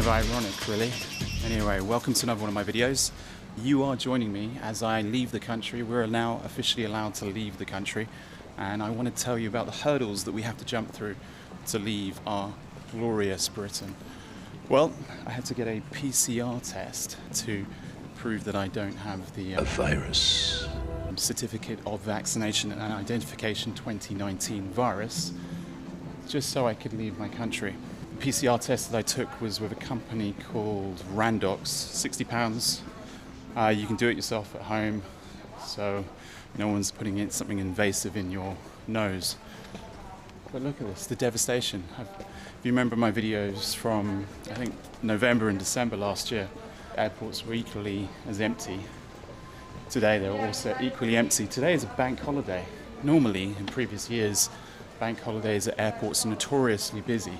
ironic, really. Anyway, welcome to another one of my videos. You are joining me as I leave the country. We're now officially allowed to leave the country, and I want to tell you about the hurdles that we have to jump through to leave our glorious Britain. Well, I had to get a PCR test to prove that I don't have the virus. Certificate of Vaccination and Identification 2019 virus, just so I could leave my country. The PCR test that I took was with a company called Randox, £60. You can do it yourself at home, so no one's putting in something invasive in your nose. But look at this, the devastation. If you remember my videos from, I think, November and December last year, airports were equally as empty. Today they're also equally empty. Today is a bank holiday. Normally, in previous years, bank holidays at airports are notoriously busy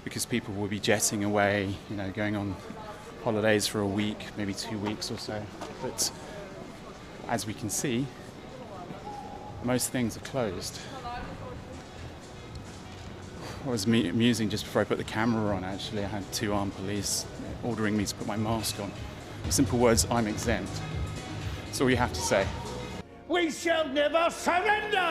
because people will be jetting away, you know, going on holidays for a week, maybe 2 weeks or so. But as we can see, most things are closed. It was amusing just before I put the camera on, actually. I had 2 armed police ordering me to put my mask on. In simple words, I'm exempt. That's all you have to say. We shall never surrender!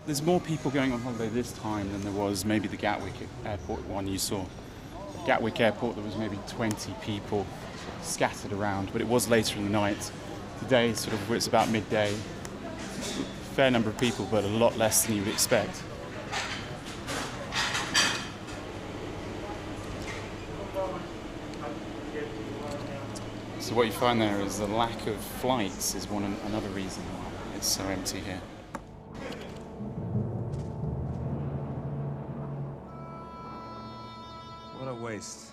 There's more people going on holiday this time than there was maybe the Gatwick Airport one you saw. Gatwick Airport, there was maybe 20 people scattered around, but it was later in the night. Today, it's about midday. Fair number of people, but a lot less than you would expect. So what you find there is the lack of flights is another reason why it's so empty here. What a waste.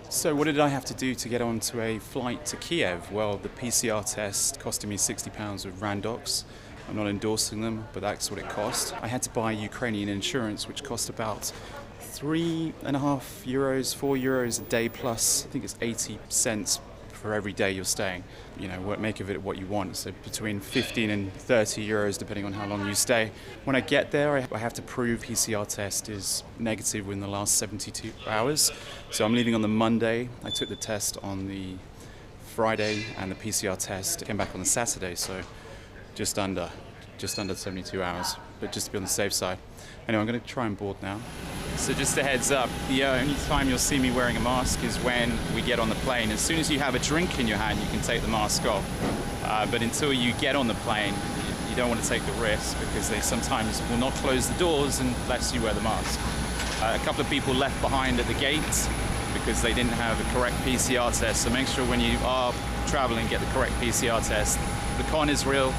So what did I have to do to get onto a flight to Kyiv? Well, the PCR test costed me £60 with Randox. I'm not endorsing them, but that's what it cost. I had to buy Ukrainian insurance, which cost about €3.50, €4 a day, plus I think it's 80 cents for every day you're staying. You know, make of it what you want. So between 15 and 30 euros depending on how long you stay. When I get there, I have to prove PCR test is negative within the last 72 hours. So I'm leaving on the Monday. I took the test on the Friday and the PCR test came back on the Saturday, so just under 72 hours, but just to be on the safe side. Anyway, I'm going to try and board now. So just a heads up, the only time you'll see me wearing a mask is when we get on the plane. As soon as you have a drink in your hand, you can take the mask off. But until you get on the plane, you don't want to take the risk because they sometimes will not close the doors unless you wear the mask. A couple of people left behind at the gates because they didn't have a correct PCR test. So make sure when you are traveling, get the correct PCR test. The con is real.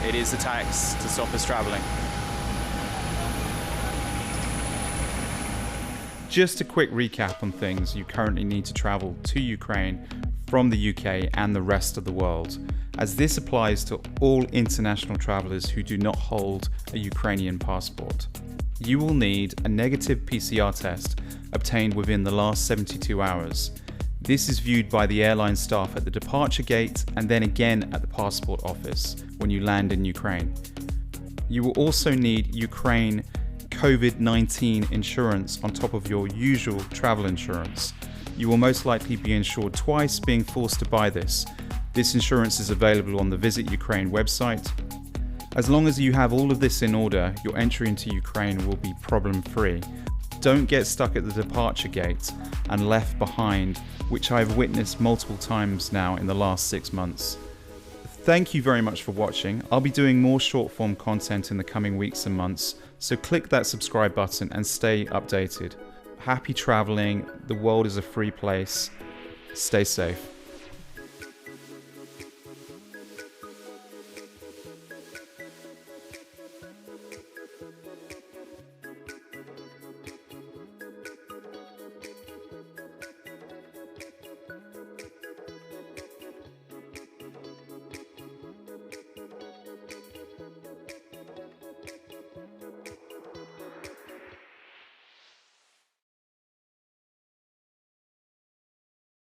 It is a tax to stop us traveling. Just a quick recap on things you currently need to travel to Ukraine from the UK and the rest of the world, as this applies to all international travelers who do not hold a Ukrainian passport. You will need a negative PCR test obtained within the last 72 hours. This is viewed by the airline staff at the departure gate and then again at the passport office when you land in Ukraine. You will also need Ukraine COVID-19 insurance on top of your usual travel insurance. You will most likely be insured twice, being forced to buy this. This insurance is available on the Visit Ukraine website. As long as you have all of this in order, your entry into Ukraine will be problem-free. Don't get stuck at the departure gate and left behind, which I've witnessed multiple times now in the last 6 months. Thank you very much for watching. I'll be doing more short form content in the coming weeks and months, so click that subscribe button and stay updated. Happy traveling. The world is a free place. Stay safe.